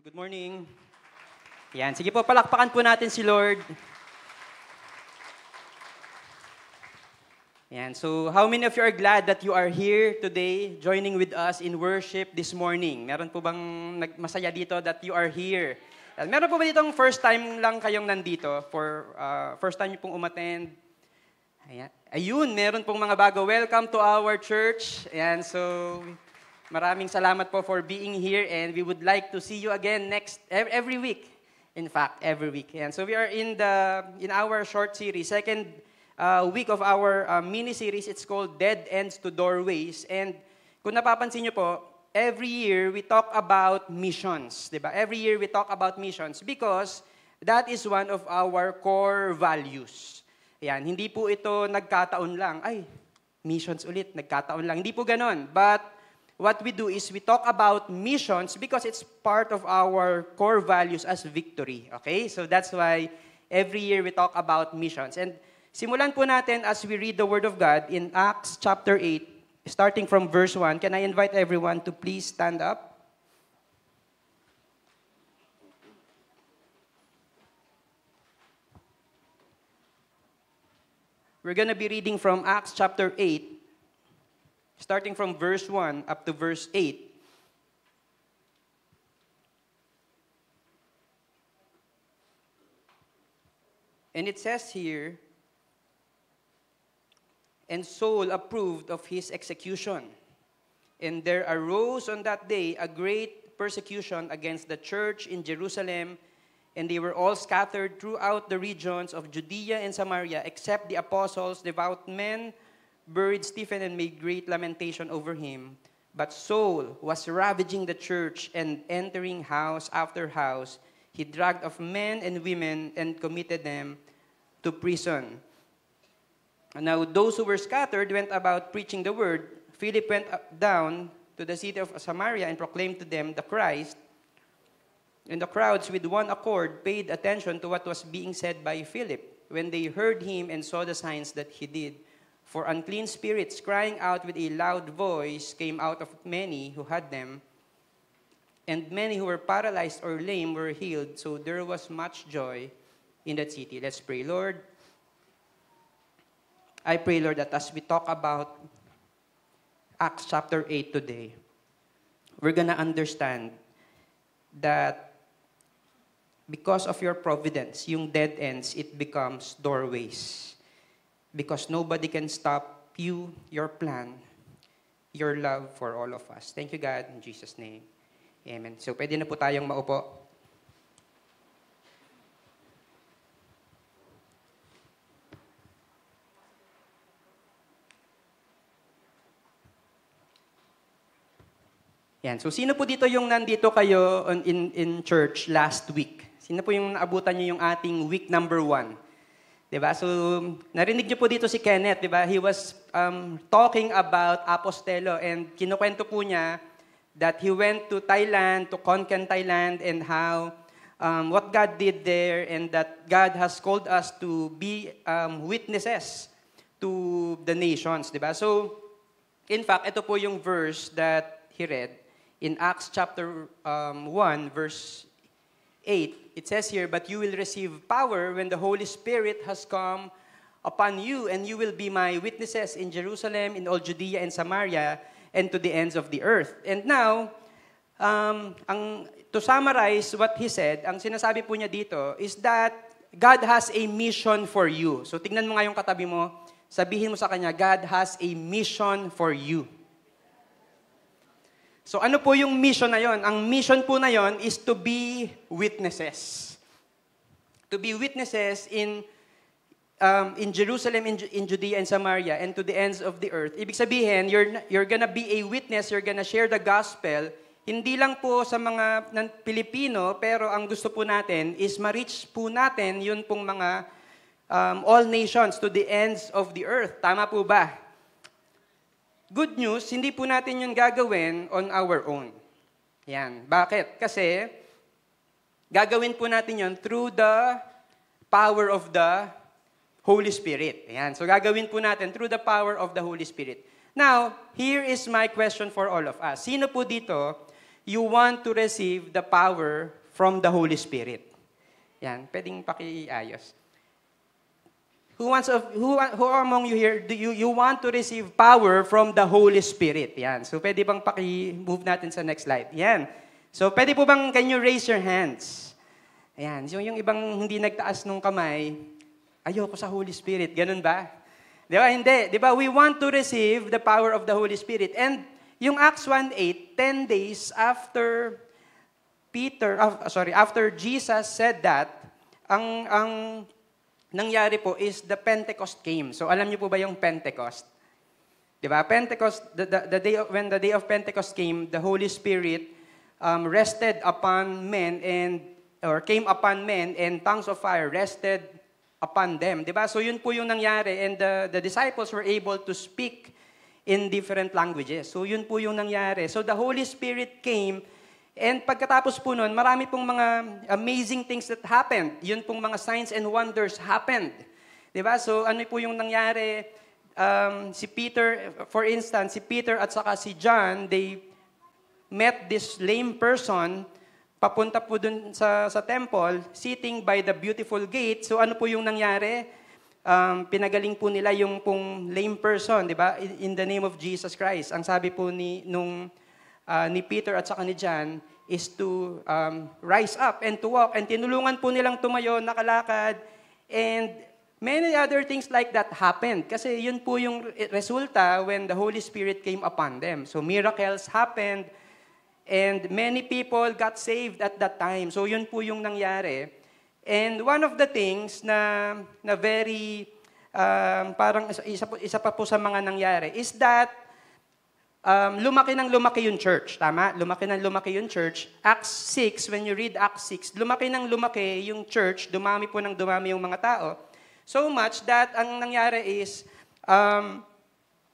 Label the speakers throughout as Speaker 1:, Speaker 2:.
Speaker 1: Good morning. Yan, sige po, palakpakan po natin si Lord. Yan, so how many of you are glad that you are here today joining with us in worship this morning? Meron po bang masaya dito that you are here? Meron po ba ditong first time lang kayong nandito? First time niyo pong umattend? Ayan. Ayun, meron pong mga bago. Welcome to our church. Ayan, so maraming salamat po for being here and we would like to see you again every week. In fact, every week. Ayan, so we are in our short series, second week of our mini-series. It's called Dead Ends to Doorways. And kung napapansin niyo po, every year we talk about missions. Diba? Every year we talk about missions because that is one of our core values. Ayan, hindi po ito nagkataon lang. Ay, missions ulit, nagkataon lang. Hindi po ganon. But what we do is we talk about missions because it's part of our core values as victory. Okay? So that's why every year we talk about missions. And simulan po natin as we read the Word of God in Acts chapter 8, starting from verse 1. Can I invite everyone to please stand up? We're going to be reading from Acts chapter 8, starting from verse 1 up to verse 8. And it says here, "And Saul approved of his execution. And there arose on that day a great persecution against the church in Jerusalem, and they were all scattered throughout the regions of Judea and Samaria, except the apostles. Devout men buried Stephen and made great lamentation over him. But Saul was ravaging the church and entering house after house. He dragged off men and women and committed them to prison. Now those who were scattered went about preaching the word. Philip went down to the city of Samaria and proclaimed to them the Christ. And the crowds with one accord paid attention to what was being said by Philip when they heard him and saw the signs that he did. For unclean spirits, crying out with a loud voice, came out of many who had them, and many who were paralyzed or lame were healed. So there was much joy in that city." Let's pray. Lord, I pray, Lord, that as we talk about Acts chapter 8 today, we're gonna understand that because of your providence, yung dead ends, it becomes doorways. Because nobody can stop you, your plan, your love for all of us. Thank you, God, in Jesus' name. Amen. So, pwede na po tayong maupo. Yan. So, sino po dito yung nandito kayo in church last week? Sino po yung naabutan nyo yung ating week number 1? Diba? So, narinig nyo po dito si Kenneth, diba? He was talking about Apostelo and kinukwento po niya that he went to Thailand, to Konkan, Thailand, and how what God did there and that God has called us to be witnesses to the nations, diba? So, in fact, ito po yung verse that he read in Acts chapter 1, verse 8. It says here, "But you will receive power when the Holy Spirit has come upon you, and you will be my witnesses in Jerusalem, in all Judea and Samaria, and to the ends of the earth." And now, to summarize what he said, ang sinasabi po niya dito is that God has a mission for you. So tingnan mo nga yung katabi mo, sabihin mo sa kanya, God has a mission for you. So ano po yung mission na yon? Ang mission po na yon is to be witnesses. To be witnesses in Jerusalem, in Judea and Samaria, and to the ends of the earth. Ibig sabihin, you're gonna be a witness, you're gonna share the gospel, hindi lang po sa mga Pilipino, pero ang gusto po natin is ma-reach po natin yun pong mga all nations to the ends of the earth. Tama po ba? Good news, hindi po natin yun gagawin on our own. Yan. Bakit? Kasi gagawin po natin yun through the power of the Holy Spirit. Yan. So gagawin po natin through the power of the Holy Spirit. Now, here is my question for all of us. Sino po dito you want to receive the power from the Holy Spirit. Yan, pwedeng pakiayos. Who among you here, do you want to receive power from the Holy Spirit? Yan. So, pwede bang paki-move natin sa next slide? Yan. So, pwede po bang, can you raise your hands? Ayan. So, yung ibang hindi nagtaas nung kamay, ayoko sa Holy Spirit. Ganun ba? Di ba? Hindi. Di ba? We want to receive the power of the Holy Spirit. And yung Acts 1:8, 10 days after after Jesus said that, ang nangyari po is the Pentecost came. So alam niyo po ba yung Pentecost? 'Di ba? Pentecost, when the day of Pentecost came, the Holy Spirit rested upon men came upon men, and tongues of fire rested upon them. 'Di ba? So yun po yung nangyari, and the disciples were able to speak in different languages. So yun po yung nangyari. So the Holy Spirit came. And pagkatapos po nun, marami pong mga amazing things that happened. Yun pong mga signs and wonders happened. Diba? So ano po yung nangyari? Si Peter, for instance, si Peter at saka si John, they met this lame person, papunta po dun sa temple, sitting by the beautiful gate. So ano po yung nangyari? Pinagaling po nila yung pong lame person, diba? In the name of Jesus Christ. Ang sabi po ni Peter at saka ni John is to rise up and to walk. And tinulungan po nilang tumayo, nakalakad, and many other things like that happened. Kasi yun po yung resulta when the Holy Spirit came upon them. So miracles happened, and many people got saved at that time. So yun po yung nangyari. And one of the things na very, parang isa pa po sa mga nangyari is that lumaki yung church. Tama? Lumaki yung church. Acts 6, when you read Acts 6, lumaki yung church, dumami yung mga tao. So much that ang nangyari is,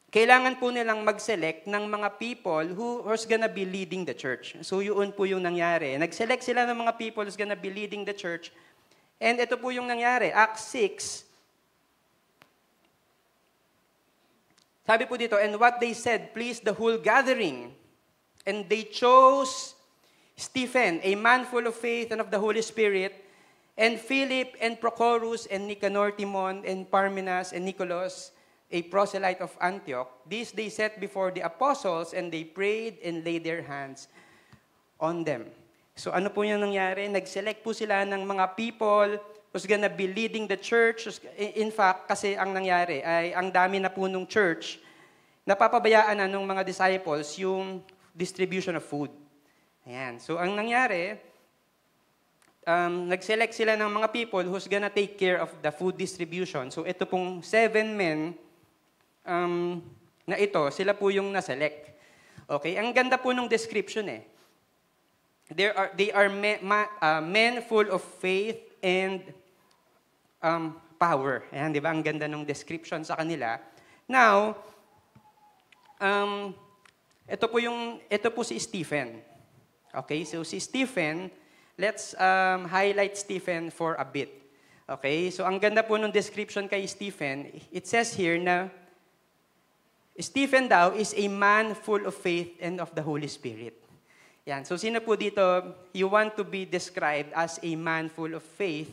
Speaker 1: kailangan po nilang mag-select ng mga people who's gonna be leading the church. So yun po yung nangyari. Nag-select sila ng mga people who's gonna be leading the church. And ito po yung nangyari. Acts 6, sabi po dito, and what they said pleased the whole gathering. And they chose Stephen, a man full of faith and of the Holy Spirit, and Philip and Prochorus and Nicanor, Timon and Parmenas and Nicholas, a proselyte of Antioch. These they set before the apostles, and they prayed and laid their hands on them. So ano po yung nangyari? Nag-select po sila ng mga people who's gonna be leading the church. In fact, kasi ang nangyari ay ang dami na po nung church, napapabayaan na nung mga disciples yung distribution of food. Ayan. So ang nangyari, nag-select sila ng mga people who's gonna take care of the food distribution. So ito pong 7 men na ito, sila po yung na-select. Okay? Ang ganda po nung description eh. They are men full of faith and power. Ayan, di ba? Ang ganda ng description sa kanila. Now, ito po si Stephen. Okay, so si Stephen, let's highlight Stephen for a bit. Okay, so ang ganda po ng description kay Stephen, it says here na Stephen daw is a man full of faith and of the Holy Spirit. Yan. So sino po dito, you want to be described as a man full of faith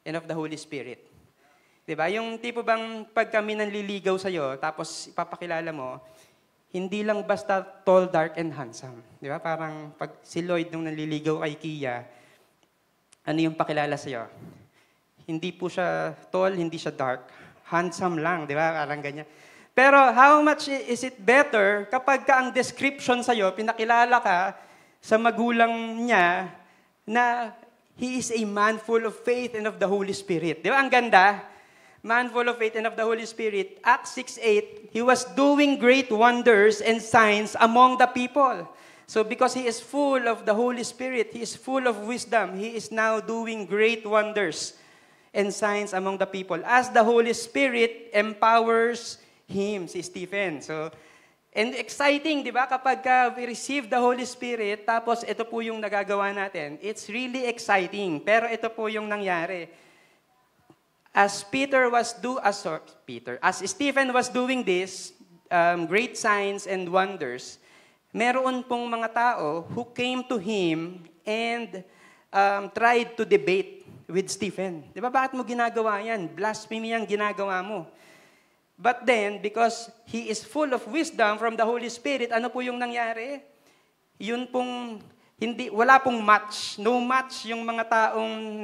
Speaker 1: and of the Holy Spirit? Diba? Yung tipo bang pag kami nanliligaw sa'yo, tapos ipapakilala mo, hindi lang basta tall, dark, and handsome. Diba? Parang pag si Lloyd nung nanliligaw kay Kia, ano yung pakilala sa'yo? Hindi po siya tall, hindi siya dark. Handsome lang, diba? Parang ganyan. Pero how much is it better kapag ka ang description sa'yo, pinakilala ka, sa magulang niya na he is a man full of faith and of the Holy Spirit. Di ba? Ang ganda. Man full of faith and of the Holy Spirit. Acts 6:8, he was doing great wonders and signs among the people. So because he is full of the Holy Spirit, he is full of wisdom, he is now doing great wonders and signs among the people as the Holy Spirit empowers him, si Stephen. So, and exciting, di ba? Kapag we receive the Holy Spirit, tapos ito po yung nagagawa natin. It's really exciting. Pero ito po yung nangyari. As Stephen was doing this, great signs and wonders, meron pong mga tao who came to him and tried to debate with Stephen. Di ba, bakit mo ginagawa yan? Blasphemy ang ginagawa mo. But then, because he is full of wisdom from the Holy Spirit, ano po yung nangyari? Yun pong, wala pong match. No match yung mga taong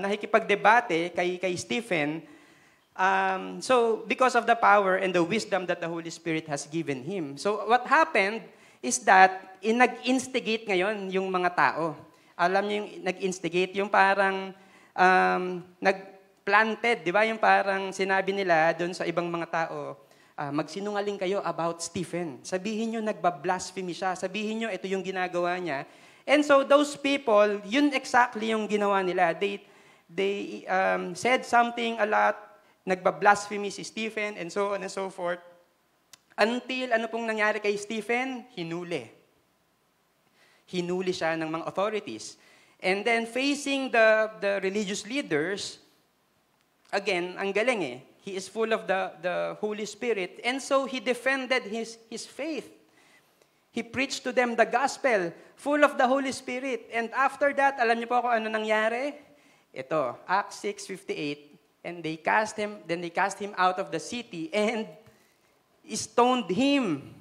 Speaker 1: nakikipagdebate kay Stephen. So, because of the power and the wisdom that the Holy Spirit has given him. So, what happened is that nag-instigate ngayon yung mga tao. Alam niyo yung nag-instigate, yung parang nag-planted, di ba? Yung parang sinabi nila doon sa ibang mga tao, magsinungaling kayo about Stephen. Sabihin niyo nagbablasphemy siya. Sabihin niyo ito yung ginagawa niya. And so those people, yun exactly yung ginawa nila. They said something a lot, nagbablasphemy si Stephen, and so on and so forth. Until ano pong nangyari kay Stephen? Hinuli. Hinuli siya ng mga authorities. And then facing the religious leaders, again, ang galing eh. He is full of the Holy Spirit. And so he defended his faith. He preached to them the gospel, full of the Holy Spirit. And after that, alam niyo po kung ano nangyari? Ito, Acts 6:58. And they cast him out of the city and stoned him.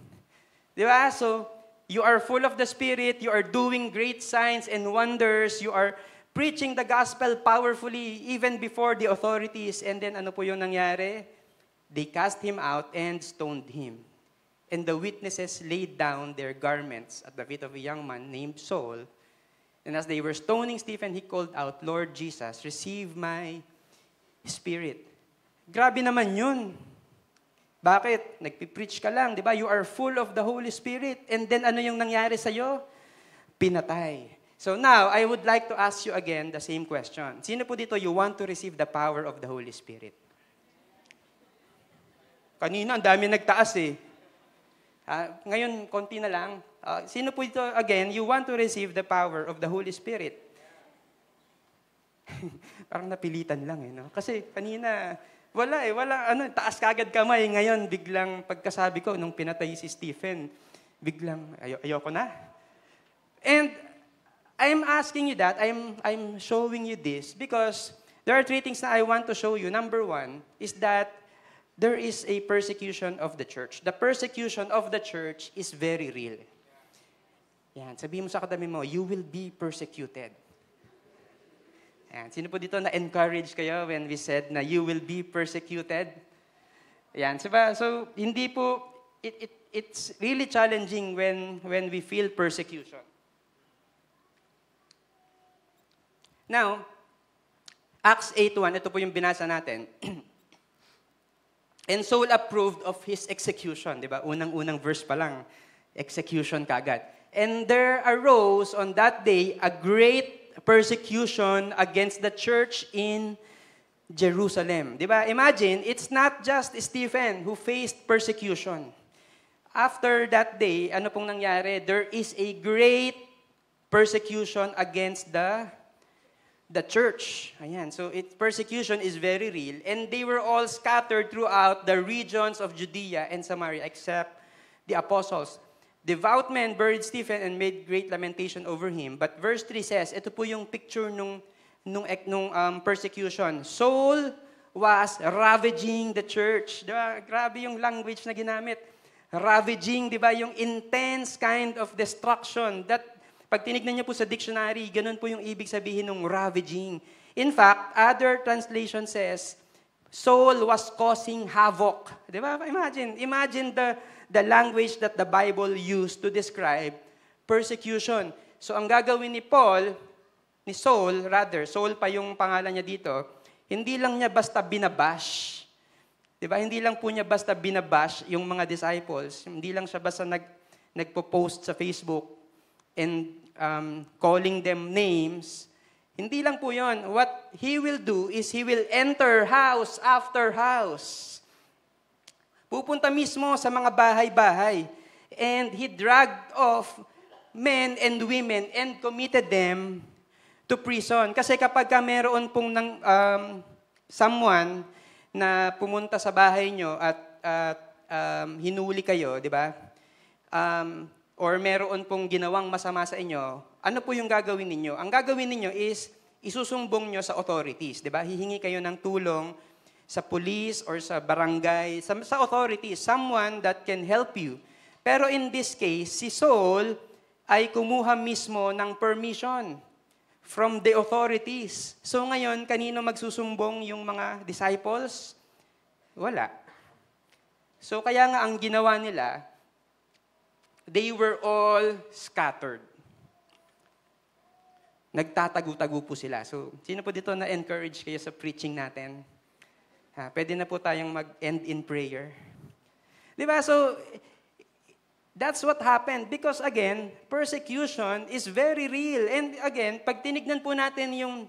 Speaker 1: Di ba? So, you are full of the Spirit, you are doing great signs and wonders, you are preaching the gospel powerfully even before the authorities. And then ano po yung nangyari? They cast him out and stoned him. And the witnesses laid down their garments at the feet of a young man named Saul. And as they were stoning Stephen, he called out, Lord Jesus, receive my spirit. Grabe naman yun. Bakit? Nagpipreach ka lang, di ba? You are full of the Holy Spirit. And then ano yung nangyari sa'yo? Pinatay. So now, I would like to ask you again the same question. Sino po dito you want to receive the power of the Holy Spirit? Kanina, ang dami nagtaas eh. Ngayon, konti na lang. Sino po dito, again, you want to receive the power of the Holy Spirit? Parang napilitan lang eh, no? Kasi kanina, wala, taas kagad kamay. Ngayon, biglang pagkasabi ko, nung pinatay si Stephen, biglang, ayoko na. And I'm asking you that, I'm showing you this, because there are three things na I want to show you. Number one is that there is a persecution of the church. The persecution of the church is very real. Yan, sabihin mo sa katabi mo, you will be persecuted. Yan. Sino po dito na-encourage kayo when we said na you will be persecuted? Yan. So, hindi po, it's really challenging when we feel persecution. Now, Acts 8:1, ito po yung binasa natin. And Saul approved of his execution. Di ba? Unang-unang verse pa lang, execution kagad. And there arose on that day a great persecution against the church in Jerusalem. Di ba? Imagine, it's not just Stephen who faced persecution. After that day, ano pong nangyari? There is a great persecution against the church. Ayan. So, persecution is very real. And they were all scattered throughout the regions of Judea and Samaria except the apostles. Devout men buried Stephen and made great lamentation over him. But verse 3 says, ito po yung picture nung persecution. Saul was ravaging the church. Diba? Grabe yung language na ginamit. Ravaging, di ba? Yung intense kind of destruction. That, pag tinignan niyo po sa dictionary, ganun po yung ibig sabihin ng ravaging. In fact, other translation says, Saul was causing havoc. Di ba? Imagine the language that the Bible used to describe persecution. So, ang gagawin ni Saul pa yung pangalan niya dito, hindi lang niya basta binabash. Diba? Hindi lang po niya basta binabash yung mga disciples. Hindi lang siya basta nagpo-post sa Facebook and calling them names. Hindi lang po yun. What he will do is he will enter house after house. Pupunta mismo sa mga bahay-bahay. And he dragged off men and women and committed them to prison. Kasi kapag meron pong someone na pumunta sa bahay nyo at hinuli kayo, di ba? or meron pong ginawang masama sa inyo, ano po yung gagawin ninyo? Ang gagawin ninyo is isusumbong nyo sa authorities, di ba? Hihingi kayo ng tulong sa police or sa barangay, sa authorities, someone that can help you. Pero in this case, si Saul ay kumuha mismo ng permission from the authorities. So ngayon, kanino magsusumbong yung mga disciples? Wala. So kaya nga ang ginawa nila, they were all scattered. Nagtatago-tago po sila. So, sino po dito na-encourage kayo sa preaching natin? Pwede na po tayong mag-end in prayer. Di ba? So, that's what happened. Because again, persecution is very real. And again, pag tinignan po natin yung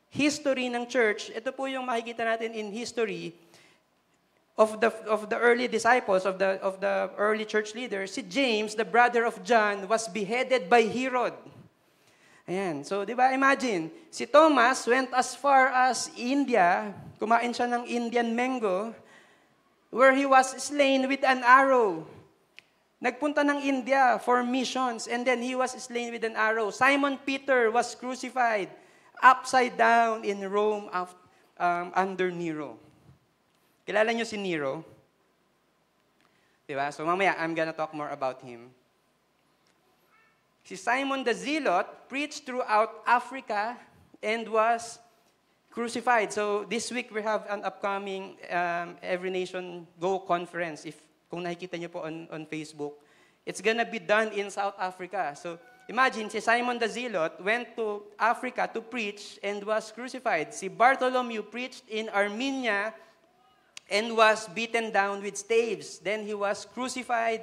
Speaker 1: history ng church, ito po yung makikita natin in history, of the early disciples, of the early church leaders, si James, the brother of John, was beheaded by Herod. Ayan. So, di ba, imagine, si Thomas went as far as India, kumain siya ng Indian mango, where he was slain with an arrow. Nagpunta ng India for missions, and then he was slain with an arrow. Simon Peter was crucified upside down in Rome under Nero. Kilala niyo si Nero? Diba? So mamaya, I'm gonna talk more about him. Si Simon the Zealot preached throughout Africa and was crucified. So this week, we have an upcoming Every Nation Go conference. Kung nakikita niyo po on Facebook, it's gonna be done in South Africa. So imagine, si Simon the Zealot went to Africa to preach and was crucified. Si Bartholomew preached in Armenia and was beaten down with staves. Then he was crucified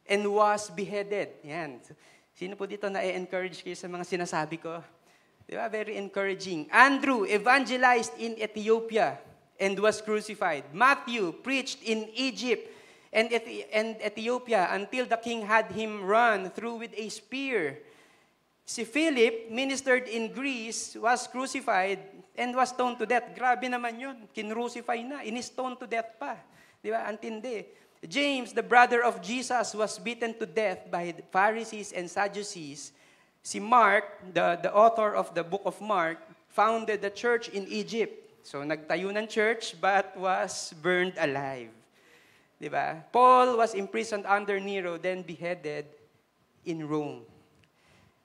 Speaker 1: and was beheaded. Yan. Sino po dito na-encourage kayo sa mga sinasabi ko? Di ba? Very encouraging. Andrew evangelized in Ethiopia and was crucified. Matthew preached in Egypt and Ethiopia until the king had him run through with a spear. Si Philip ministered in Greece, was crucified, and was stoned to death. Grabe naman yun. Kinrucify na. In-stone to death pa. Di ba? Antindi. James, the brother of Jesus, was beaten to death by the Pharisees and Sadducees. Si Mark, the author of the book of Mark, founded the church in Egypt. So, nagtayo ng church, but was burned alive. Di ba? Paul was imprisoned under Nero, then beheaded in Rome.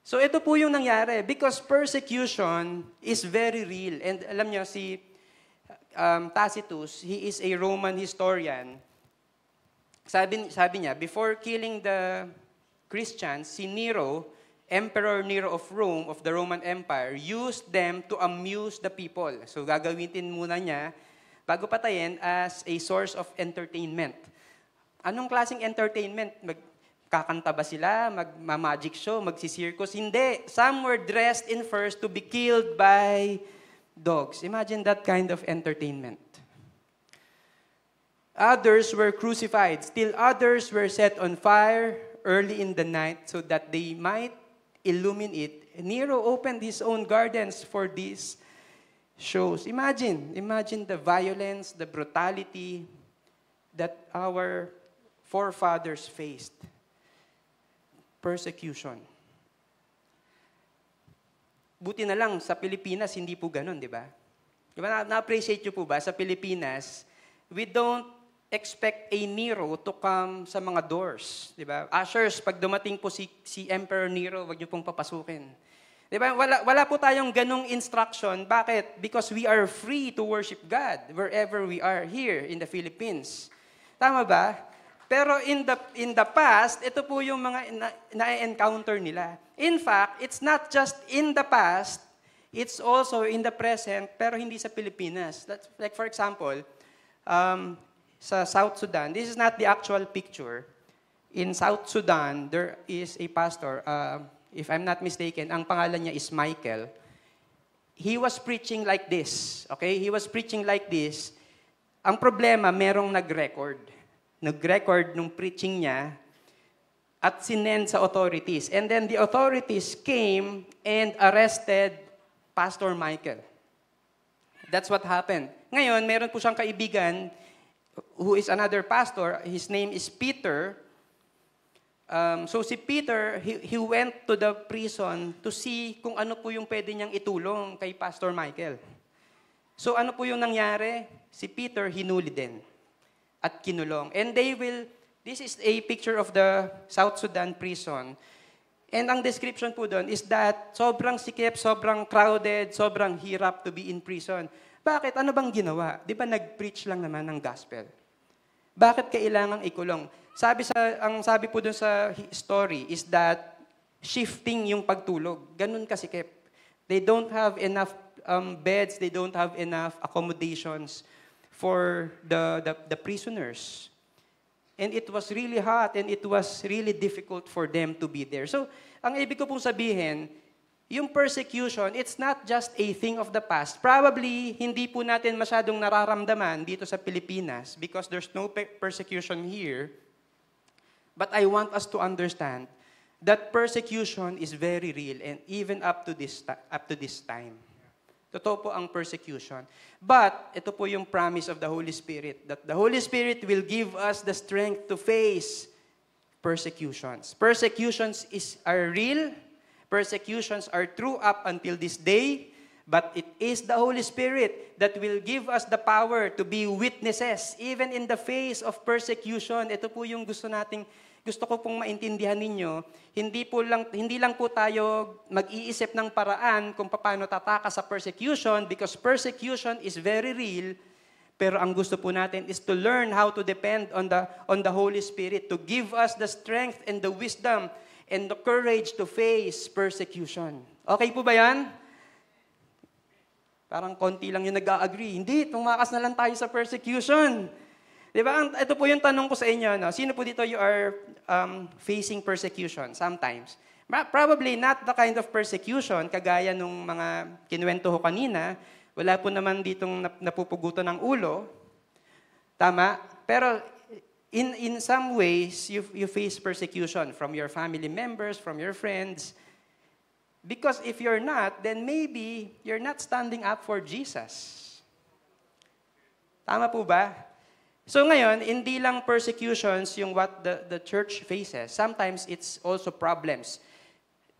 Speaker 1: So ito po yung nangyari because persecution is very real. And alam niyo, si Tacitus, he is a Roman historian. Sabi niya, before killing the Christians, si Nero, Emperor Nero of Rome, of the Roman Empire, used them to amuse the people. So gagawin muna niya, bago patayin, as a source of entertainment. Anong klaseng entertainment? Kakanta ba sila? Mag-magic show? Magsisircus? Hindi. Some were dressed in furs to be killed by dogs. Imagine that kind of entertainment. Others were crucified. Still others were set on fire early in the night so that they might illumine it. Nero opened his own gardens for these shows. Imagine the violence, the brutality that our forefathers faced. Persecution. Buti na lang sa Pilipinas, hindi po ganun, di ba? Di ba, na-appreciate nyo po ba, sa Pilipinas, we don't expect a Nero to come sa mga doors. Di ba? Ushers, pag dumating po si Emperor Nero, wag nyo pong papasukin. Di ba? Wala po tayong ganung instruction. Bakit? Because we are free to worship God wherever we are here in the Philippines. Tama ba? Pero in the past, ito po yung mga na-encounter nila. In fact, it's not just in the past, it's also in the present, pero hindi sa Pilipinas. Like for example, sa South Sudan, this is not the actual picture. In South Sudan, there is a pastor, if I'm not mistaken, ang pangalan niya is Michael. He was preaching like this, okay? He was preaching like this. Ang problema, merong nag-record nung preaching niya at sinend sa authorities. And then the authorities came and arrested Pastor Michael. That's what happened. Ngayon, meron po siyang kaibigan who is another pastor. His name is Peter. So si Peter, he went to the prison to see kung ano po yung pwede niyang itulong kay Pastor Michael. So ano po yung nangyari? Si Peter hinuli din at kinulong. And this is a picture of the South Sudan prison. And ang description po doon is that sobrang sikip, sobrang crowded, sobrang hirap to be in prison. Bakit? Ano bang ginawa? Di ba nag-preach lang naman ng gospel? Bakit kailangang ikulong? Ang sabi po doon sa story is that shifting yung pagtulog. Ganun kasikip. They don't have enough beds, they don't have enough accommodations for the prisoners. And it was really hot and it was really difficult for them to be there. So, ang ibig ko pong sabihin, yung persecution, it's not just a thing of the past. Probably, hindi po natin masyadong nararamdaman dito sa Pilipinas because there's no persecution here. But I want us to understand that persecution is very real and even up to this time. Totoo po ang persecution. But, ito po yung promise of the Holy Spirit, that the Holy Spirit will give us the strength to face persecutions. Persecutions are real. Persecutions are true up until this day. But it is the Holy Spirit that will give us the power to be witnesses, even in the face of persecution. Ito po yung gusto ko pong maintindihan ninyo, hindi lang po tayo mag-iisip ng paraan kung paano tataka sa persecution because persecution is very real, pero ang gusto po natin is to learn how to depend on the Holy Spirit to give us the strength and the wisdom and the courage to face persecution. Okay po ba yan? Parang konti lang yung nag-a-agree. Hindi, tumakas na lang tayo sa persecution. Diba? Ito po yung tanong ko sa inyo. No? Sino po dito you are facing persecution sometimes? Probably not the kind of persecution kagaya nung mga kinuwento ko kanina. Wala po naman ditong napupugutan ng ulo. Tama? Pero in some ways, you face persecution from your family members, from your friends. Because if you're not, then maybe you're not standing up for Jesus. Tama po ba? So ngayon, hindi lang persecutions yung what the church faces. Sometimes it's also problems.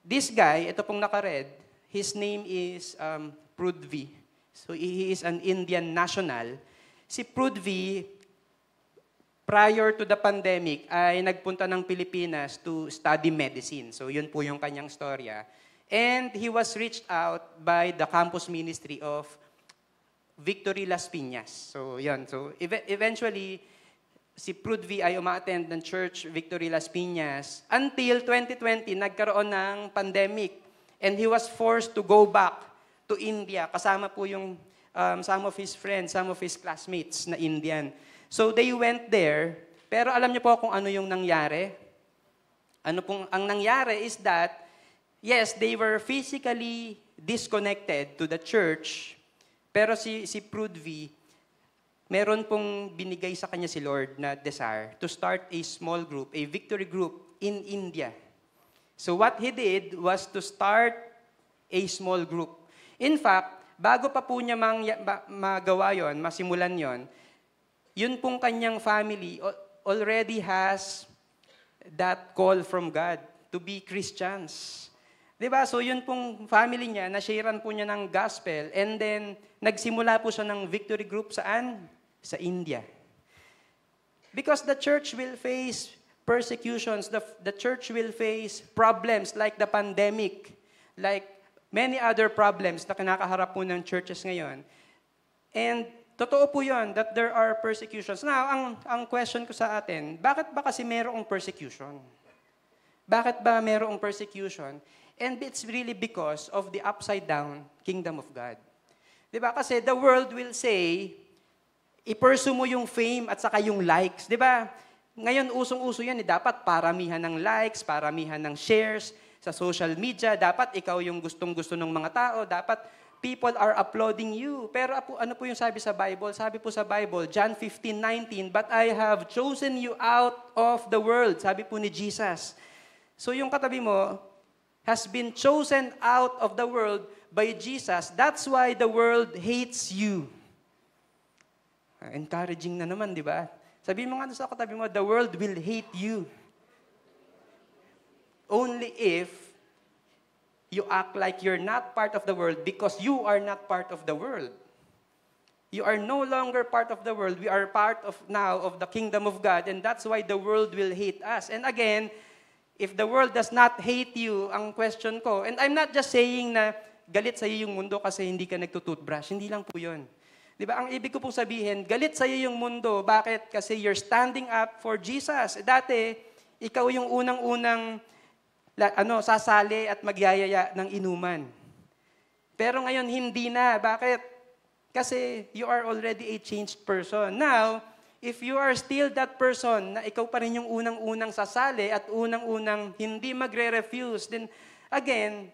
Speaker 1: This guy, ito pong naka-red, his name is Prudvi. So he is an Indian national. Si Prudvi, prior to the pandemic, ay nagpunta ng Pilipinas to study medicine. So yun po yung kanyang storya. And he was reached out by the campus ministry of Victory Las Piñas. So, yun. So, eventually, si Prudvi ay uma-attend ng church Victory Las Piñas until 2020, nagkaroon ng pandemic. And he was forced to go back to India. Kasama po yung some of his friends, some of his classmates na Indian. So, they went there. Pero alam niyo po kung ano yung nangyari? Ang nangyari is that, yes, they were physically disconnected to the church. Pero si Prudvi, meron pong binigay sa kanya si Lord na desire to start a small group, a victory group in India. So what he did was to start a small group. In fact, bago pa po niya magawa yon, masimulan yun pong kanyang family already has that call from God to be Christians. Diba? So yun pong family niya, na-sharean po niya ng gospel, and then nagsimula po siya ng victory group saan? Sa India. Because the church will face persecutions, the church will face problems like the pandemic, like many other problems na kinakaharap po ng churches ngayon. And totoo po yun, that there are persecutions. Now, ang question ko sa atin, bakit ba kasi mayroong persecution? Bakit ba mayroong persecution? And it's really because of the upside-down kingdom of God. Diba? Kasi the world will say, i-pursue mo yung fame at saka yung likes. Diba? Ngayon, usong-uso yan. Dapat paramihan ng likes, paramihan ng shares sa social media. Dapat ikaw yung gustong-gusto ng mga tao. Dapat people are applauding you. Pero ano po yung sabi sa Bible? Sabi po sa Bible, John 15:19, "But I have chosen you out of the world." Sabi po ni Jesus. So yung katabi mo, has been chosen out of the world by Jesus. That's why the world hates you. Encouraging na naman, di ba? Sabihin mo nga sa katabi mo, the world will hate you. only if you act like you're not part of the world because you are not part of the world. You are no longer part of the world. We are part of now of the kingdom of God, and that's why the world will hate us. And again, if the world does not hate you, ang question ko, and I'm not just saying na galit sa'yo yung mundo kasi hindi ka nagtututbrush. Hindi lang po yun. Di ba? Ang ibig ko pong sabihin, galit sa'yo yung mundo. Bakit? Kasi you're standing up for Jesus. Dati, ikaw yung unang-unang sasali at magyayaya ng inuman. Pero ngayon, hindi na. Bakit? Kasi you are already a changed person. Now, if you are still that person na ikaw pa rin yung unang-unang sasali at unang-unang hindi magre-refuse, then again,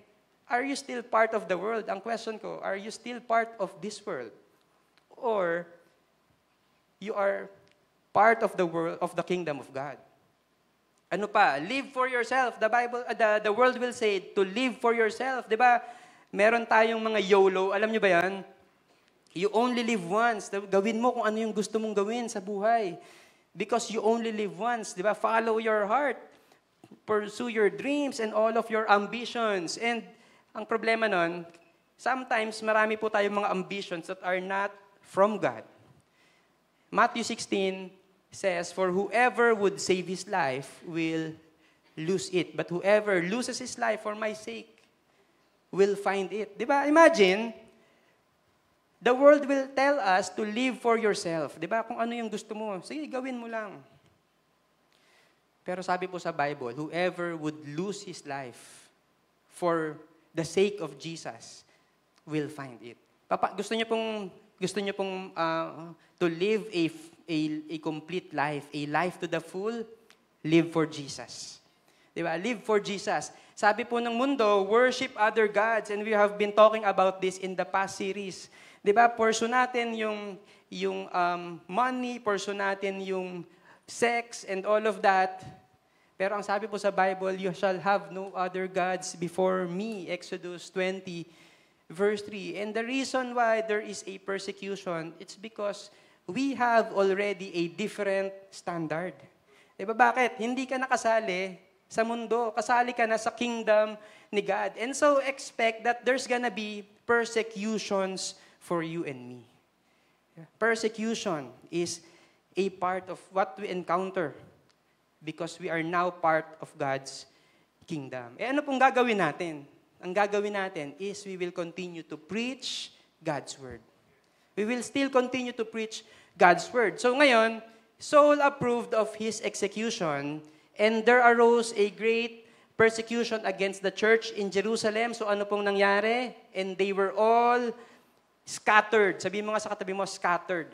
Speaker 1: are you still part of the world? Ang question ko, are you still part of this world? Or you are part of the world, of the kingdom of God? Ano pa? Live for yourself. The Bible, the world will say to live for yourself. 'Di ba? Meron tayong mga YOLO. Alam niyo ba 'yan? You only live once. Gawin mo kung ano yung gusto mong gawin sa buhay. Because you only live once. 'Di ba? Follow your heart. Pursue your dreams and all of your ambitions. And ang problema nun, sometimes marami po tayong mga ambitions that are not from God. Matthew 16 says, "For whoever would save his life will lose it. But whoever loses his life for my sake will find it." Di ba? Imagine, the world will tell us to live for yourself. Di ba? Kung ano yung gusto mo, sige, gawin mo lang. Pero sabi po sa Bible, whoever would lose his life for the sake of Jesus will find it. Gusto niyo pong to live a complete life, a life to the full, live for Jesus. Diba? Live for Jesus. Sabi po ng mundo, worship other gods, and we have been talking about this in the past series. Diba? Pursue natin yung money, pursue natin yung sex, and all of that. Pero ang sabi po sa Bible, you shall have no other gods before me, Exodus 20, verse 3. And the reason why there is a persecution, it's because we have already a different standard. Diba bakit? Hindi ka nakasali sa mundo. Kasali ka na sa kingdom ni God. And so expect that there's gonna be persecutions for you and me. Persecution is a part of what we encounter because we are now part of God's kingdom. Ano pong gagawin natin? Ang gagawin natin is we will continue to preach God's word. We will still continue to preach God's word. So ngayon, Saul approved of his execution, and there arose a great persecution against the church in Jerusalem. So ano pong nangyari? And they were all scattered. Sabihin mo nga sa katabi mo, scattered.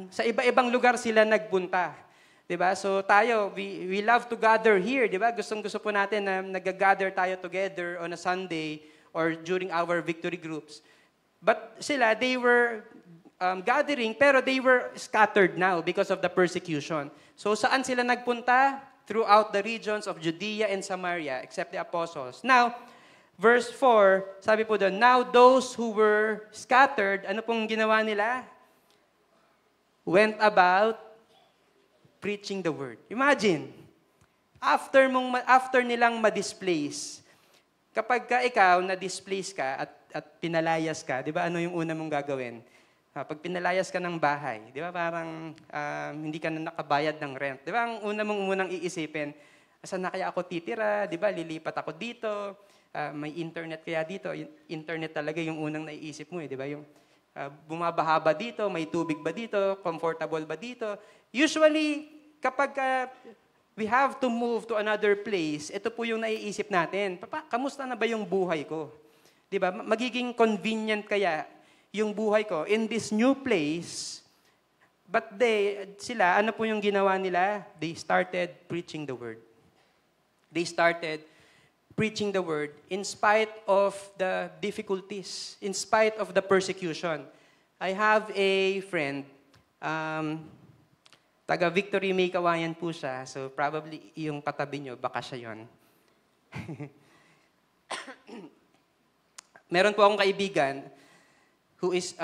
Speaker 1: Sa iba-ibang lugar sila nagpunta. Diba? So tayo, we love to gather here. Diba? Gustong-gusto po natin na nag-gather tayo together on a Sunday or during our victory groups. But sila, they were gathering, pero they were scattered now because of the persecution. So saan sila nagpunta? Throughout the regions of Judea and Samaria, except the apostles. Now, verse 4, sabi po doon, now those who were scattered, ano pong ginawa nila? Went about preaching the word. Imagine, after nilang ma-displace, kapag ikaw na-displace ka at pinalayas ka, di ba ano yung una mong gagawin? Pag pinalayas ka ng bahay, di ba parang hindi ka na nakabayad ng rent. Di ba ang unang iisipin, saan na kaya ako titira? Di ba lilipat ako dito? May internet kaya dito? Internet talaga yung unang naiisip mo, di ba? Yung bumabaha ba dito? May tubig ba dito? Comfortable ba dito? Usually, kapag we have to move to another place, ito po yung naiisip natin. Kamusta na ba yung buhay ko? Di ba? Magiging convenient kaya yung buhay ko in this new place. But sila, ano po yung ginawa nila? They started preaching the word. They started preaching the word in spite of the difficulties, in spite of the persecution. I have a friend, taga Victory May Kawayan po siya, so probably yung katabi nyo, baka siya yun. Meron po akong kaibigan who is,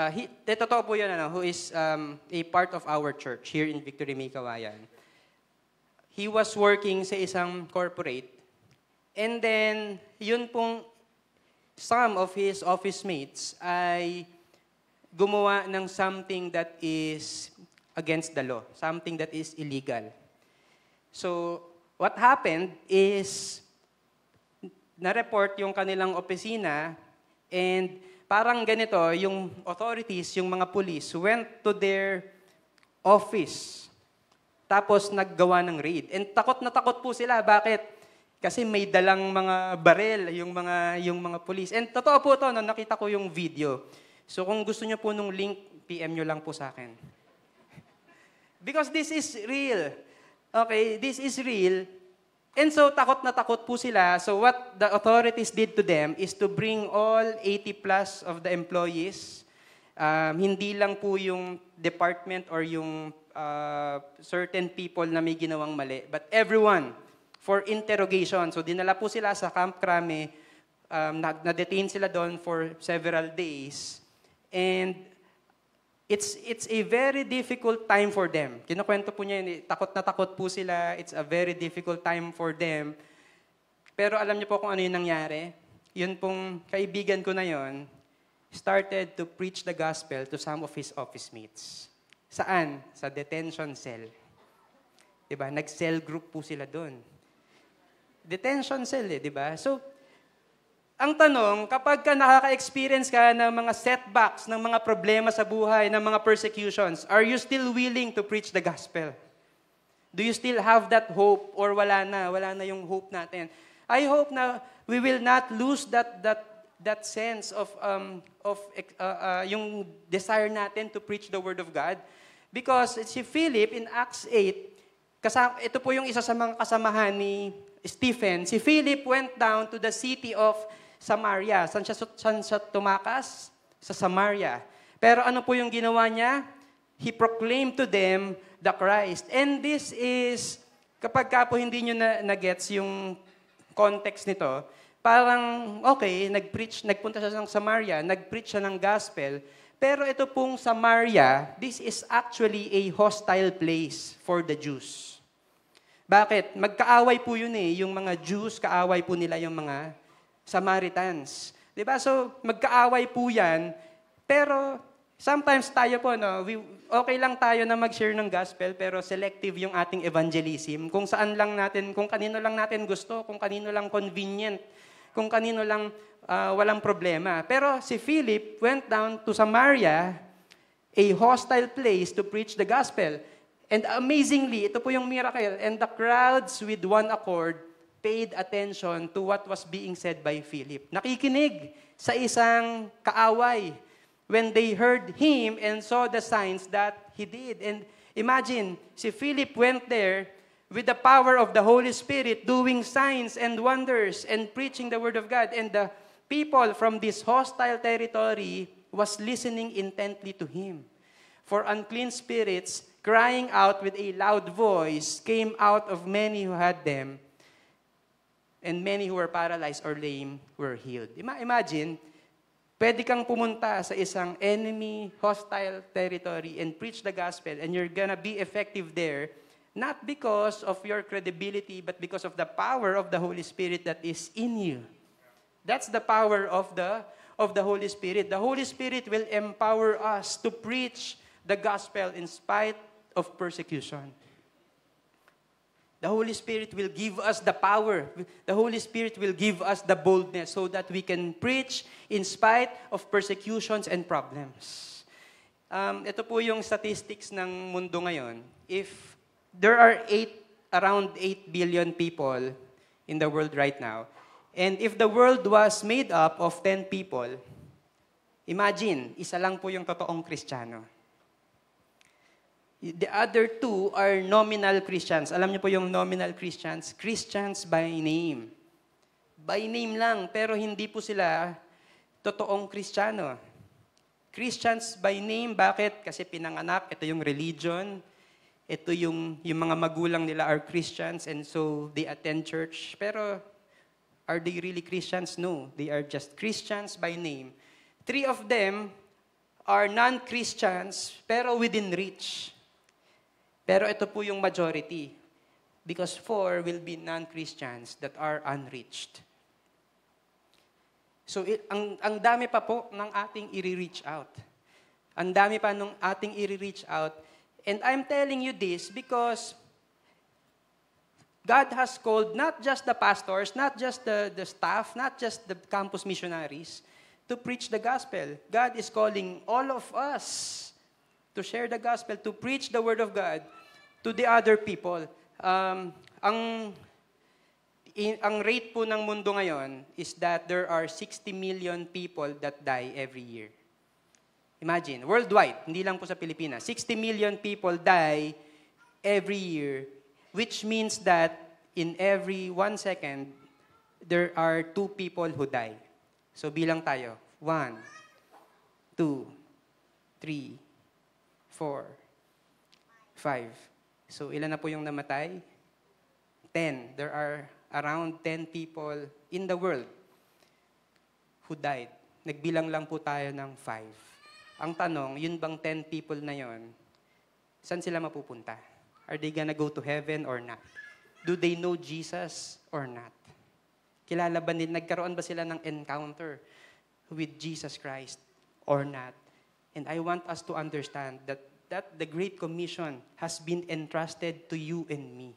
Speaker 1: totoo po yun, who is a part of our church here in Victory May Kawayan. he was working sa isang corporate. And then, yun pong some of his office mates ay gumawa ng something that is against the law, something that is illegal. So, what happened is, na-report yung kanilang opisina, and parang ganito, yung authorities, yung mga police, went to their office. Tapos naggawa ng raid. And takot na takot po sila. Bakit? Kasi may dalang mga barel yung mga police. And totoo po to, no, nakita ko yung video. So kung gusto niyo po nung link, PM nyo lang po sa akin. Because this is real. Okay, this is real. And so takot na takot po sila. So what the authorities did to them is to bring all 80 plus of the employees. Hindi lang po yung department or yung certain people na may ginawang mali, but everyone for interrogation. So dinala po sila sa Camp Crame, na-detain sila doon for several days. And it's a very difficult time for them. Kinukwento po niya yun, takot na takot po sila. It's a very difficult time for them. Pero alam niyo po kung ano yung nangyari? Yun pong kaibigan ko na yun, started to preach the gospel to some of his office mates. Saan? Sa detention cell. Diba? Nag-cell group po sila doon. Detention cell diba? So, ang tanong, kapag ka nakaka-experience ka ng mga setbacks, ng mga problema sa buhay, ng mga persecutions, are you still willing to preach the gospel? Do you still have that hope or wala na? Wala na yung hope natin. I hope na we will not lose that sense of yung desire natin to preach the word of God. Because si Philip in Acts 8, ito po yung isa sa mga kasamahan ni Stephen. Si Philip went down to the city of Samaria. Saan siya tumakas? Sa Samaria. Pero ano po yung ginawa niya? He proclaimed to them the Christ. And this is, kapag ka po hindi nyo na-gets yung context nito, parang, okay, nagpunta siya ng Samaria, nag-preach siya ng gospel, pero ito pong Samaria, this is actually a hostile place for the Jews. Bakit? Magkaaway po yun yung mga Jews, kaaway po nila yung mga Samaritans. Diba? So, magkaaway po yan, pero sometimes tayo po, no, okay lang tayo na mag-share ng gospel, pero selective yung ating evangelism. Kung saan lang natin, kung kanino lang natin gusto, kung kanino lang convenient, kung kanino lang walang problema. Pero si Philip went down to Samaria, a hostile place to preach the gospel. And amazingly, ito po yung miracle, and the crowds with one accord paid attention to what was being said by Philip. Nakikinig sa isang kaaway when they heard him and saw the signs that he did. And imagine, si Philip went there with the power of the Holy Spirit, doing signs and wonders and preaching the word of God. And the people from this hostile territory was listening intently to him. For unclean spirits, crying out with a loud voice, came out of many who had them, and many who were paralyzed or lame were healed. Imagine, pwede kang pumunta sa isang enemy, hostile territory and preach the gospel, and you're gonna be effective there, not because of your credibility, but because of the power of the Holy Spirit that is in you. That's the power of the Holy Spirit. The Holy Spirit will empower us to preach the gospel in spite of persecution. The Holy Spirit will give us the power. The Holy Spirit will give us the boldness so that we can preach in spite of persecutions and problems. Ito po yung statistics ng mundo ngayon. If there are around 8 billion people in the world right now, and if the world was made up of 10 people, imagine, isa lang po yung totoong Kristiyano. The other 2 are nominal Christians. Alam niyo po yung nominal Christians? Christians by name. By name lang, pero hindi po sila totoong Kristiyano. Christians by name, bakit? Kasi pinanganak, ito yung religion, ito yung mga magulang nila are Christians, and so they attend church. Pero are they really Christians? No, they are just Christians by name. 3 of them are non-Christians, pero within reach. Pero ito po yung majority. Because 4 will be non-Christians that are unreached. So, ang dami pa po ng ating i-reach out. Ang dami pa ng ating i-reach out. And I'm telling you this because God has called not just the pastors, not just the staff, not just the campus missionaries to preach the gospel. God is calling all of us to share the gospel, to preach the word of God to the other people. Ang rate po ng mundo ngayon is that there are 60 million people that die every year. Imagine, worldwide, hindi lang po sa Pilipinas, 60 million people die every year, which means that in every 1 second, there are 2 people who die. So bilang tayo, 1, 2, 3, 4, 5. So ilan na po yung namatay? 10. There are around 10 people in the world who died. Nagbilang lang po tayo ng 5. Ang tanong, yun bang 10 people na yon, saan sila mapupunta? Are they gonna go to heaven or not? Do they know Jesus or not? Kilala ba nila, nagkaroon ba sila ng encounter with Jesus Christ or not? And I want us to understand that the Great Commission has been entrusted to you and me.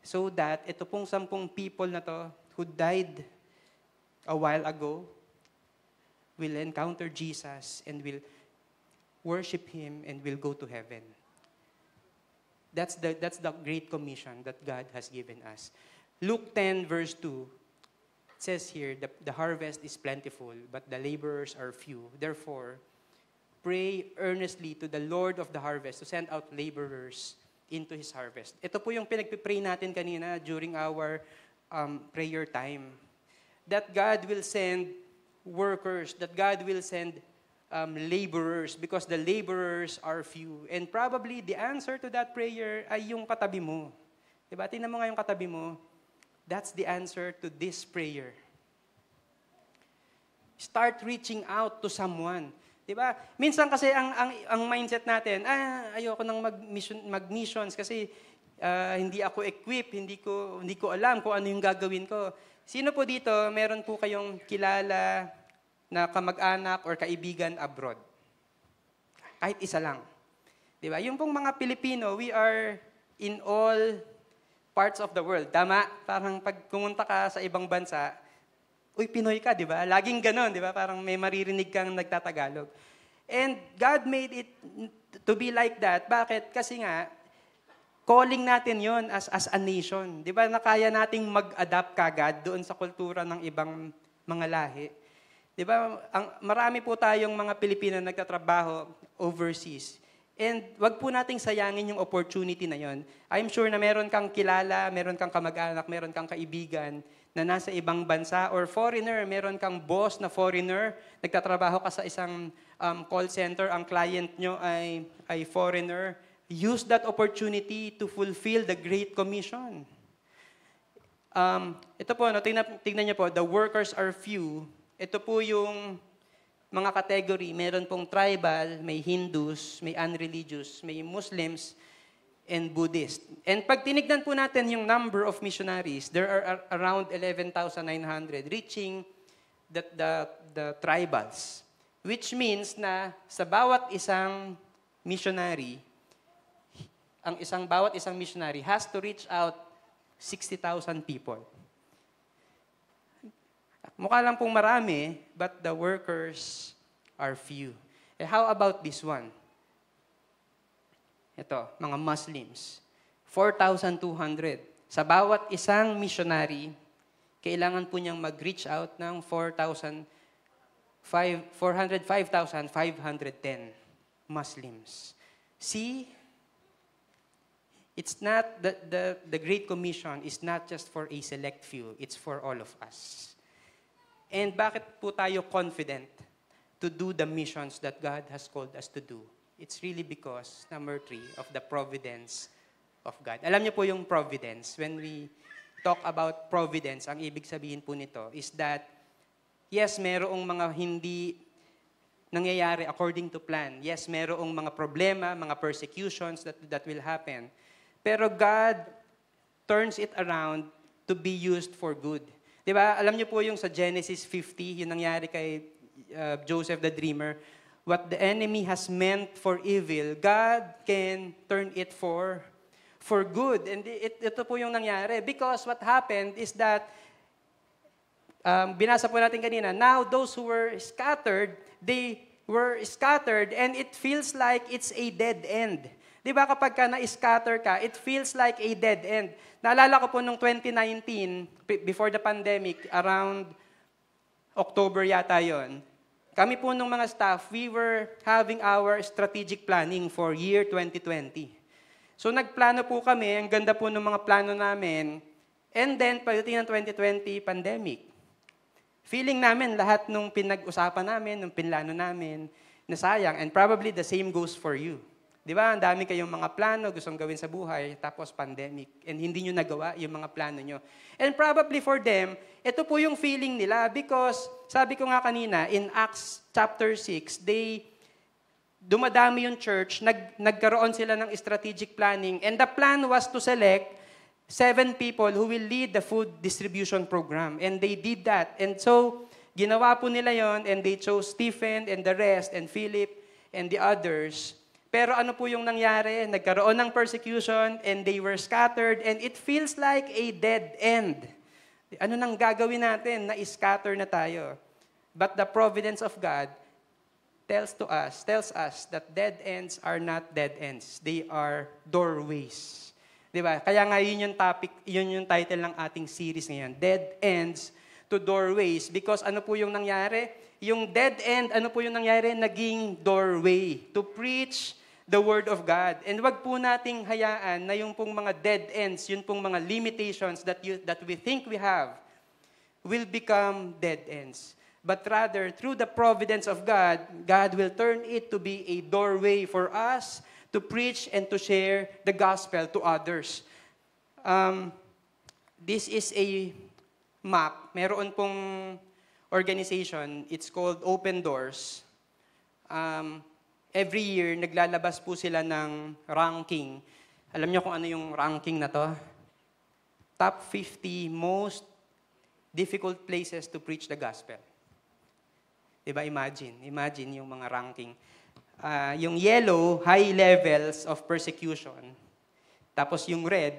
Speaker 1: So that ito pong 10 people na to who died a while ago will encounter Jesus and will worship Him and will go to heaven. That's the Great Commission that God has given us. Luke 10 verse 2 says here, the harvest is plentiful, but the laborers are few. Therefore, pray earnestly to the Lord of the harvest to send out laborers into His harvest. Ito po yung pinagpipray natin kanina during our prayer time. That God will send workers, that God will send laborers because the laborers are few. And probably the answer to that prayer ay yung katabi mo. Diba? Tingnan mo nga yung katabi mo. That's the answer to this prayer. Start reaching out to someone. Diba? Minsan kasi ang mindset natin, ayoko nang mag-missions kasi hindi ako equipped, hindi ko alam kung ano yung gagawin ko. Sino po dito, meron po kayong kilala na kamag-anak or kaibigan abroad? Kahit isa lang. Diba? Yung pong mga Pilipino, we are in all parts of the world. Tama? Parang pag pumunta ka sa ibang bansa, uy, Pinoy ka, di ba? Laging ganon, di ba? Parang may maririnig kang nagtatagalog. And God made it to be like that. Bakit? Kasi nga, calling natin yon as a nation. Di ba? Na kaya nating mag-adapt kagad doon sa kultura ng ibang mga lahi. Di ba? Marami po tayong mga Pilipino nagtatrabaho overseas. And wag po nating sayangin yung opportunity na yon. I'm sure na meron kang kilala, meron kang kamag-anak, meron kang kaibigan na nasa ibang bansa or foreigner, meron kang boss na foreigner, nagtatrabaho ka sa isang call center, ang client nyo ay foreigner, use that opportunity to fulfill the Great Commission. Ito po, tingnan niyo po, the workers are few. Ito po yung mga category, meron pong tribal, may Hindus, may unreligious, may Muslims, and Buddhist. And pag tinignan po natin yung number of missionaries, there are around 11,900 reaching the tribals. Which means na sa bawat isang missionary, bawat isang missionary has to reach out 60,000 people. Mukha lang pong marami, but the workers are few. How about this one? Ito, mga Muslims. 4,200. Sa bawat isang missionary, kailangan po niyang mag-reach out ng 405,510 Muslims. See, it's not, the Great Commission is not just for a select few, it's for all of us. And bakit po tayo confident to do the missions that God has called us to do? It's really because, number 3, of the providence of God. Alam niyo po yung providence. When we talk about providence, ang ibig sabihin po nito is that, yes, merong mga hindi nangyayari according to plan. Yes, merong mga problema, mga persecutions that will happen. Pero God turns it around to be used for good. Di ba? Alam niyo po yung sa Genesis 50, yung nangyari kay Joseph the Dreamer, what the enemy has meant for evil, God can turn it for good. And ito po yung nangyari. Because what happened is that, binasa po natin kanina, now those who were scattered, they were scattered and it feels like it's a dead end. Di ba kapag ka na-scatter ka, it feels like a dead end. Naalala ko po nung 2019, before the pandemic, around October yata yon. Kami po nung mga staff, we were having our strategic planning for year 2020. So nagplano po kami, ang ganda po ng mga plano namin, and then pagdating ng 2020, pandemic. Feeling namin lahat nung pinag-usapan namin, nung pinlano namin, nasayang, and probably the same goes for you. Di ba? Ang dami kayong mga plano, gustong gawin sa buhay, tapos pandemic, and hindi nyo nagawa yung mga plano nyo. And probably for them, ito po yung feeling nila because, sabi ko nga kanina, in Acts chapter 6, dumadami yung church, nagkaroon sila ng strategic planning, and the plan was to select 7 people who will lead the food distribution program. And they did that. And so, ginawa po nila yon, and they chose Stephen and the rest, and Philip and the others. Pero ano po yung nangyari? Nagkaroon ng persecution and they were scattered and it feels like a dead end. Ano nang gagawin natin? Na-scatter na tayo. But the providence of God tells us that dead ends are not dead ends. They are doorways. Di ba? Kaya nga yun yung topic, yun yung title ng ating series ngayon. Dead ends to doorways. Because ano po yung nangyari? Yung dead end, ano po yung nangyari? Naging doorway to preach the Word of God. And wag po nating hayaan na yung pong mga dead ends, yung pong mga limitations that we think we have, will become dead ends. But rather, through the providence of God, God will turn it to be a doorway for us to preach and to share the gospel to others. This is a map. Meron pong organization, it's called Open Doors. Every year, naglalabas po sila ng ranking. Alam niyo kung ano yung ranking na to? Top 50 most difficult places to preach the gospel. Diba? Imagine yung mga ranking. Yung yellow, high levels of persecution. Tapos yung red,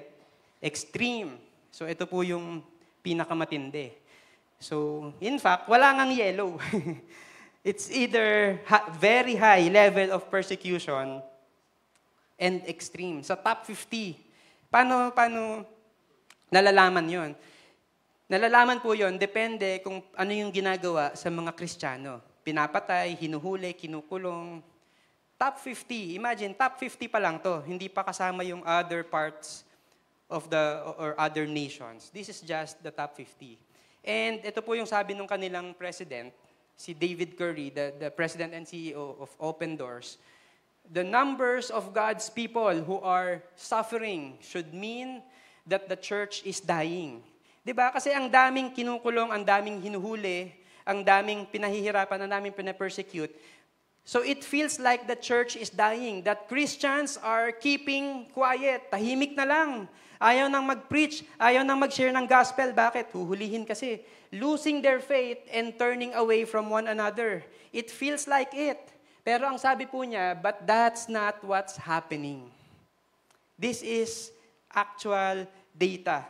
Speaker 1: extreme. So ito po yung pinakamatindi. So, in fact, wala ngang yellow. It's either very high level of persecution and extreme. Sa top 50, paano nalalaman yon? Nalalaman po yon, depende kung ano yung ginagawa sa mga Kristiyano. Pinapatay, hinuhuli, kinukulong. Top 50, imagine, top 50 pa lang to. Hindi pa kasama yung other parts of or other nations. This is just the top 50. And ito po yung sabi ng kanilang president, si David Curry, the president and CEO of Open Doors. The numbers of God's people who are suffering should mean that the church is dying. Diba? Kasi ang daming kinukulong, ang daming hinuhuli, ang daming pinahihirapan, ang daming pinapersecute. So it feels like the church is dying, that Christians are keeping quiet, tahimik na lang. Ayaw nang mag-preach, ayaw nang mag-share ng gospel. Bakit? Huhulihin kasi. Losing their faith and turning away from one another. It feels like it. Pero ang sabi po niya, but that's not what's happening. This is actual data,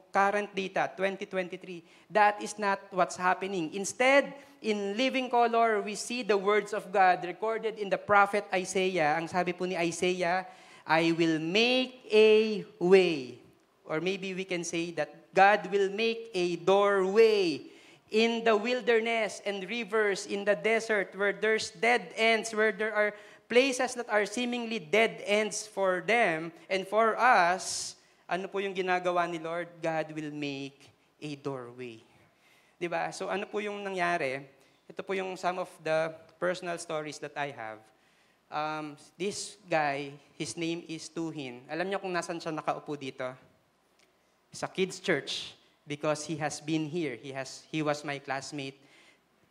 Speaker 1: current data, 2023. That is not what's happening. Instead, in living color, we see the words of God recorded in the prophet Isaiah. Ang sabi po ni Isaiah, I will make a way. Or maybe we can say that God will make a doorway in the wilderness and rivers in the desert where there's dead ends, where there are places that are seemingly dead ends for them and for us. Ano po yung ginagawa ni Lord? God will make a doorway. Diba? So ano po yung nangyari? Ito po yung some of the personal stories that I have. This guy, his name is Tuhin. Alam niyo kung nasan siya nakaupo dito? Sa kids' church. Because he has been here. He was my classmate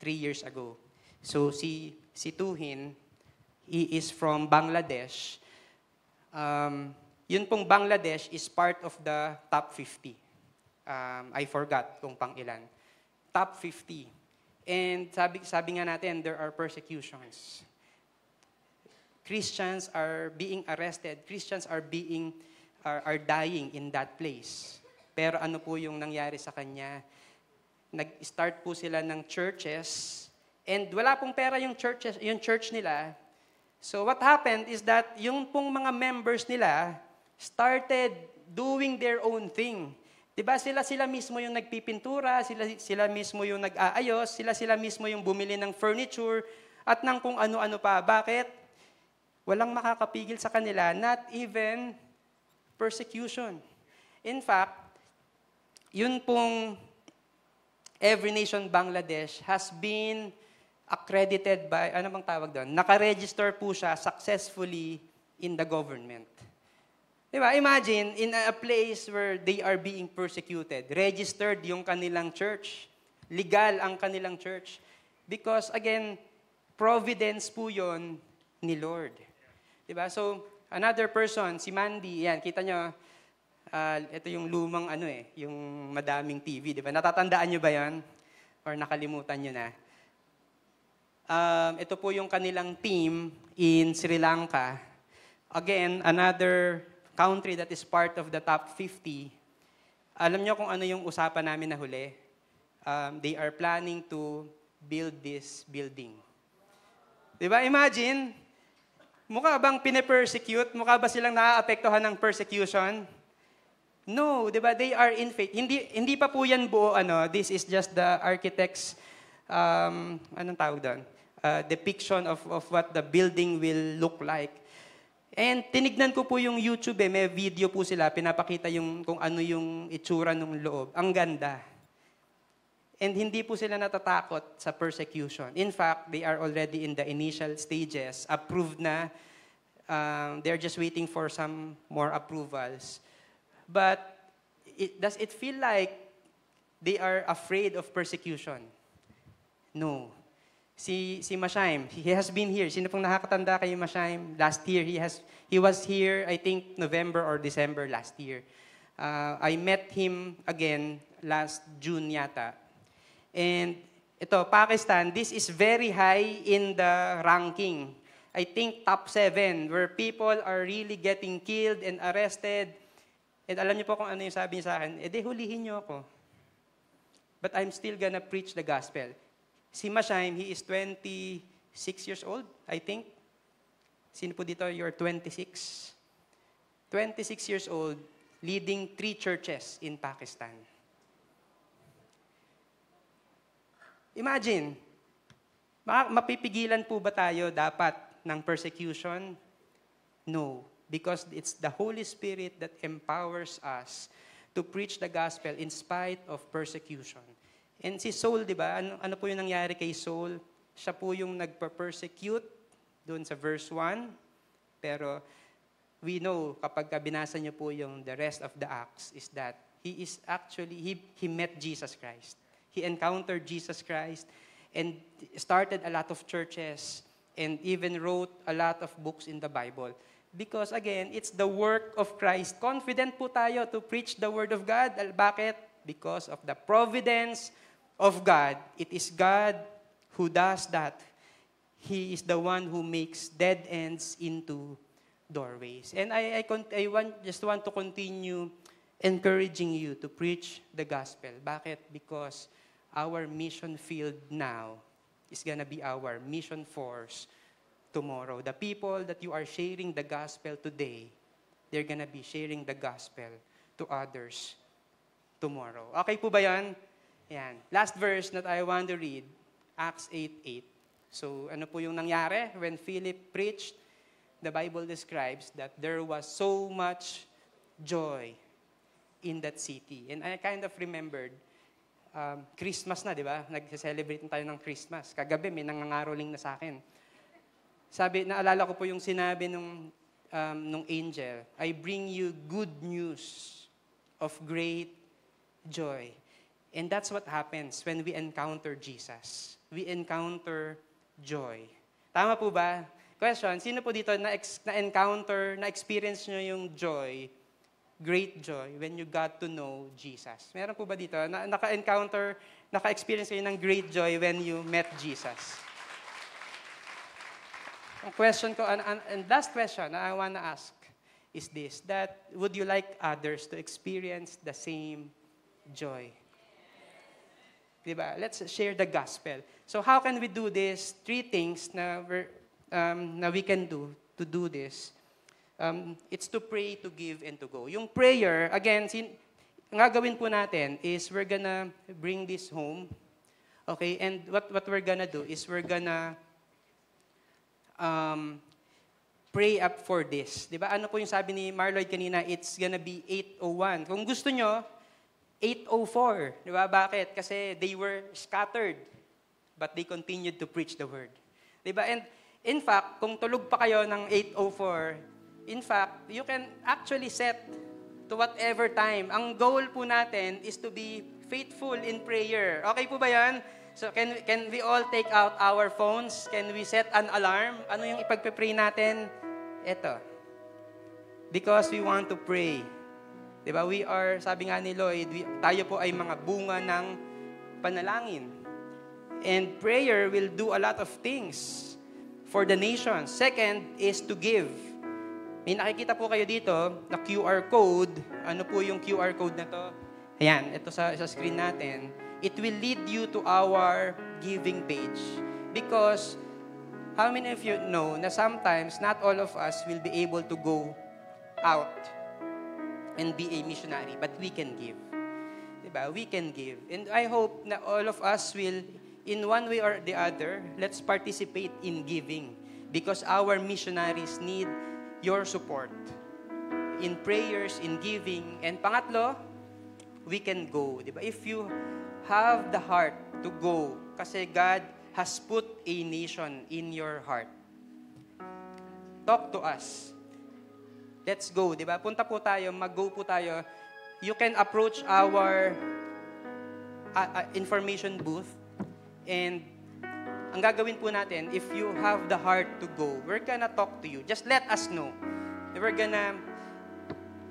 Speaker 1: 3 years ago. So si Tuhin, he is from Bangladesh. Yun pong Bangladesh is part of the top 50. I forgot kung pang ilan. Top 50. And sabi nga natin, there are persecutions. Christians are being arrested. Christians are dying in that place. Pero ano po yung nangyari sa kanya? Nag-start po sila ng churches, and wala pong pera yung church nila. So what happened is that yung pong mga members nila started doing their own thing. 'Di ba? Sila mismo yung nagpipintura, sila mismo yung nag-aayos, sila mismo yung bumili ng furniture at ng kung ano-ano pa. Bakit? Walang makakapigil sa kanila, not even persecution. In fact, yun pong Every Nation Bangladesh has been accredited by, ano bang tawag doon? Nakaregister po siya successfully in the government. Diba? Imagine, in a place where they are being persecuted, registered yung kanilang church. Legal ang kanilang church. Because, again, providence po yun ni Lord. Diba? So, another person, si Mandy, yan, kita nyo, ito yung lumang yung madaming TV, di ba? Natatandaan nyo ba yan? Or nakalimutan nyo na? Ito po yung kanilang team in Sri Lanka. Again, another country that is part of the top 50. Alam nyo kung ano yung usapan namin na huli? They are planning to build this building. Di ba? Imagine, mukha bang pine-persecute? Mukha ba silang naaapektuhan ng persecution? No, 'di ba? They are in faith. Hindi pa po 'yan buo this is just the architect's anong tawag doon? Depiction of what the building will look like. And tinignan ko po yung YouTube, may video po sila, pinapakita yung kung ano yung itsura ng loob. Ang ganda. And hindi po sila natatakot sa persecution. In fact, they are already in the initial stages, approved na. They're just waiting for some more approvals. But does it feel like they are afraid of persecution? No. Si Mashaim, he has been here. Sino pong nakakatanda kay Mashaim? Last year, he was here, I think, November or December last year. I met him again last June yata. And ito, Pakistan, this is very high in the ranking. I think top 7, where people are really getting killed and arrested. And alam niyo po kung ano yung sabi niya sa akin, hulihin niyo ako. But I'm still gonna preach the gospel. Si Mashaim, he is 26 years old, I think. Sino po dito, you're 26? 26 years old, leading 3 churches in Pakistan. Imagine, mapipigilan po ba tayo dapat ng persecution? No. Because it's the Holy Spirit that empowers us to preach the gospel in spite of persecution. And si Saul, di ba? Ano po yung nangyari kay Saul? Siya po yung nagpa-persecute doon sa verse 1. Pero we know, kapag binasa niyo po yung the rest of the Acts, is that he met Jesus Christ. He encountered Jesus Christ and started a lot of churches and even wrote a lot of books in the Bible. Because again, it's the work of Christ. Confident po tayo to preach the Word of God. Bakit? Because of the providence of God. It is God who does that. He is the one who makes dead ends into doorways. And I just want to continue encouraging you to preach the gospel. Bakit? Because our mission field now is gonna be our mission force tomorrow. The people that you are sharing the gospel today, they're gonna be sharing the gospel to others tomorrow. Okay po ba yan? Yan. Last verse that I want to read, Acts 8:8. So, ano po yung nangyari? When Philip preached, the Bible describes that there was so much joy in that city. And I kind of remembered, Christmas na, di ba? Nag-celebrate na tayo ng Christmas. Kagabi, may nangangaroling na sa akin. Naalala ko po yung sinabi nung angel, I bring you good news of great joy. And that's what happens when we encounter Jesus. We encounter joy. Tama po ba? Question, sino po dito na-encounter, na-experience nyo yung joy, great joy, when you got to know Jesus? Meron po ba dito? Naka-encounter, naka-experience kayo ng great joy when you met Jesus? Ang question ko, and last question na I wanna ask is this, that would you like others to experience the same joy? Diba? Let's share the gospel. So how can we do this? 3 things na we can do to do this. It's to pray, to give, and to go. Yung prayer, again, ang gagawin po natin is we're gonna bring this home. Okay? And what we're gonna do is we're gonna pray up for this. Diba? Ano po yung sabi ni Marloyd kanina? It's gonna be 8:01. Kung gusto nyo, 8:04. Diba? Bakit? Kasi they were scattered, but they continued to preach the word. Diba? And in fact, kung tulog pa kayo ng 8:04, in fact, you can actually set to whatever time. Ang goal po natin is to be faithful in prayer. Okay po ba yan? So can we all take out our phones? Can we set an alarm? Ano yung ipagpe-pray natin? Ito. Because we want to pray. Diba? We are, sabi nga ni Lloyd, tayo po ay mga bunga ng panalangin. And prayer will do a lot of things for the nation. Second is to give. May nakikita po kayo dito na QR code. Ano po yung QR code na to? Ayan, ito sa screen natin. It will lead you to our giving page. Because, how many of you know na sometimes not all of us will be able to go out and be a missionary, but we can give. Diba? We can give. And I hope na all of us will, in one way or the other, let's participate in giving. Because our missionaries need your support. In prayers, in giving. And pangatlo, we can go. Diba? If you have the heart to go, kasi God has put a nation in your heart. Talk to us. Let's go, di ba? Punta po tayo, mag-go po tayo. You can approach our information booth, and ang gagawin po natin, if you have the heart to go, we're gonna talk to you. Just let us know. We're gonna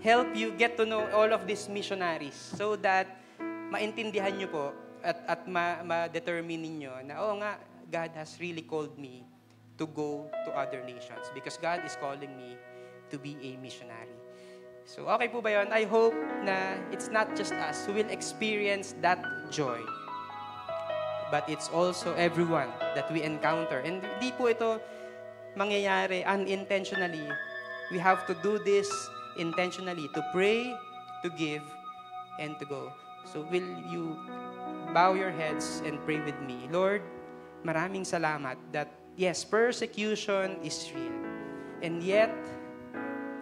Speaker 1: help you get to know all of these missionaries so that maintindihan nyo po at ma-determine ninyo na, oo nga, God has really called me to go to other nations because God is calling me to be a missionary. So, okay po ba yun? I hope na it's not just us who will experience that joy, but it's also everyone that we encounter. And di po ito mangyayari unintentionally. We have to do this intentionally, to pray, to give, and to go. So will you bow your heads and pray with me? Lord, maraming salamat that, yes, persecution is real. And yet,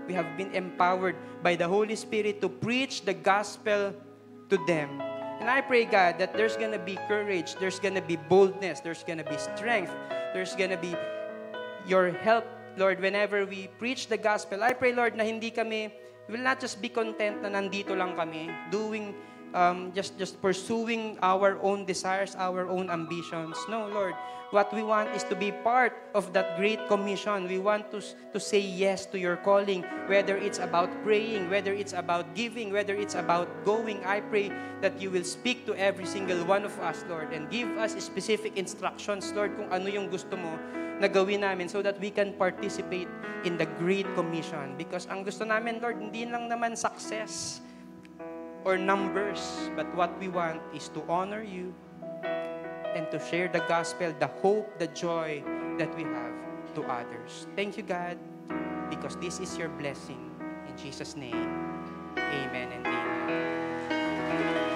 Speaker 1: we have been empowered by the Holy Spirit to preach the gospel to them. And I pray, God, that there's gonna be courage, there's gonna be boldness, there's gonna be strength, there's gonna be your help, Lord, whenever we preach the gospel. I pray, Lord, na hindi kami, we will not just be content na nandito lang kami, doing just pursuing our own desires, our own ambitions. No, Lord. What we want is to be part of that great commission. We want to say yes to your calling, whether it's about praying, whether it's about giving, whether it's about going. I pray that you will speak to every single one of us, Lord, and give us specific instructions, Lord, kung ano yung gusto mo na gawin namin so that we can participate in the great commission. Because ang gusto namin, Lord, hindi lang naman success or numbers, but what we want is to honor you and to share the gospel, the hope, the joy that we have to others. Thank you, God, because this is your blessing. In Jesus' name, amen and amen.